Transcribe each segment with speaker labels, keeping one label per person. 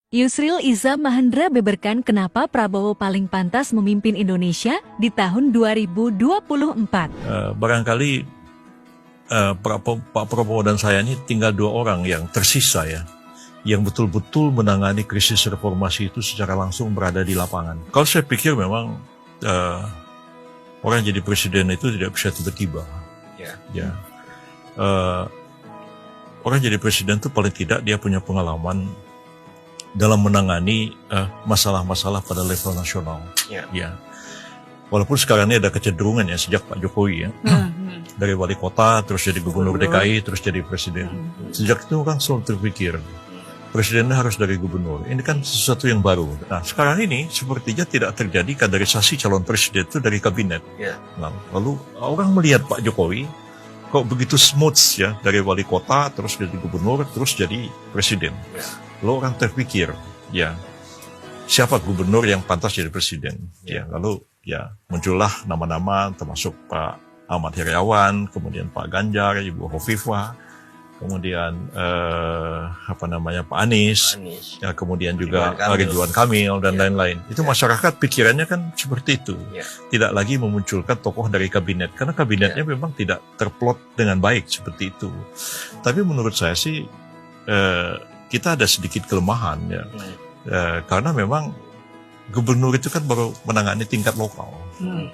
Speaker 1: Yusril Iza Mahendra beberkan kenapa Prabowo paling pantas memimpin Indonesia di tahun 2024.
Speaker 2: Barangkali Pak Prabowo dan saya ini tinggal dua orang yang tersisa ya, yang betul-betul menangani krisis reformasi itu secara langsung berada di lapangan. Kalau saya pikir memang orang jadi presiden itu tidak bisa tiba-tiba. Ya. Orang jadi presiden itu paling tidak dia punya pengalaman dalam menangani masalah-masalah pada level nasional. Ya. Walaupun sekarang ini ada kecenderungan ya sejak Pak Jokowi ya, dari wali kota terus jadi gubernur DKI terus jadi presiden. Sejak itu orang selalu terpikir presidennya harus dari gubernur. Ini kan sesuatu yang baru. Nah sekarang ini sepertinya tidak terjadi kaderisasi calon presiden itu dari kabinet. Nah, lalu orang melihat Pak Jokowi kok begitu smooth ya, dari wali kota terus jadi gubernur terus jadi presiden. Lalu orang terpikir ya, siapa gubernur yang pantas jadi presiden? Ya, lalu ya muncullah nama-nama termasuk Pak Ahmad Heriawan, kemudian Pak Ganjar, Ibu Hovifah, kemudian Pak Anies, ya, kemudian juga Ridwan Kamil dan lain-lain. Itu masyarakat pikirannya kan seperti itu. Tidak lagi memunculkan tokoh dari kabinet karena kabinetnya memang tidak terplot dengan baik seperti itu. Tapi menurut saya sih kita ada sedikit kelemahan ya. Karena memang gubernur itu kan baru menangani tingkat lokal.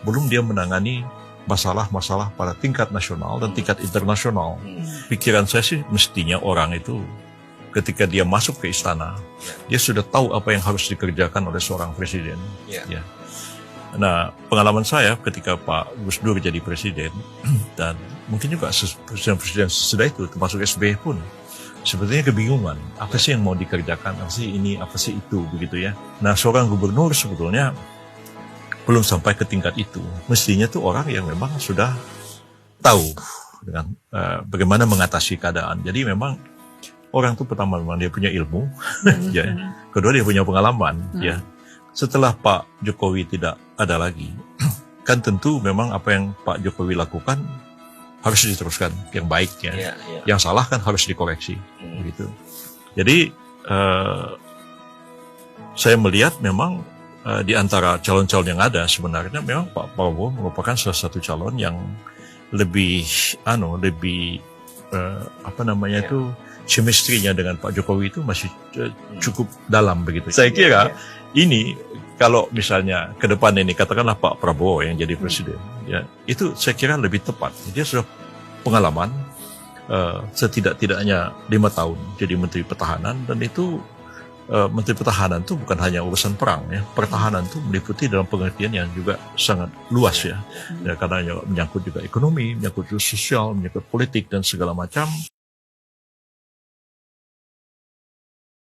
Speaker 2: Belum dia menangani masalah-masalah pada tingkat nasional dan tingkat internasional. Pikiran saya sih mestinya orang itu ketika dia masuk ke istana, dia sudah tahu apa yang harus dikerjakan oleh seorang presiden. Ya. Nah, pengalaman saya ketika Pak Gus Dur jadi presiden, dan mungkin juga presiden-presiden sesudah itu, termasuk SBY pun, sebetulnya kebingungan, apa sih yang mau dikerjakan, apa sih ini, apa sih itu, begitu ya. Nah, seorang gubernur sebetulnya belum sampai ke tingkat itu. Mestinya tuh orang yang memang sudah tahu dengan bagaimana mengatasi keadaan. Jadi memang orang tuh pertama memang dia punya ilmu, ya. Kedua dia punya pengalaman, ya. Setelah Pak Jokowi tidak ada lagi, kan tentu memang apa yang Pak Jokowi lakukan harus diteruskan yang baik ya. Yang salah kan harus dikoreksi, begitu. Jadi saya melihat memang di antara calon-calon yang ada sebenarnya memang Pak Prabowo merupakan salah satu calon yang lebih chemistry-nya dengan Pak Jokowi itu masih cukup dalam begitu. Saya kira ini kalau misalnya ke depan ini katakanlah Pak Prabowo yang jadi presiden, ya itu saya kira lebih tepat. Dia sudah pengalaman setidak-tidaknya 5 tahun jadi Menteri Pertahanan, dan itu Menteri Pertahanan itu bukan hanya urusan perang ya, pertahanan itu meliputi dalam pengertian yang juga sangat luas ya, karena menyangkut juga ekonomi, menyangkut sosial, menyangkut politik dan segala macam.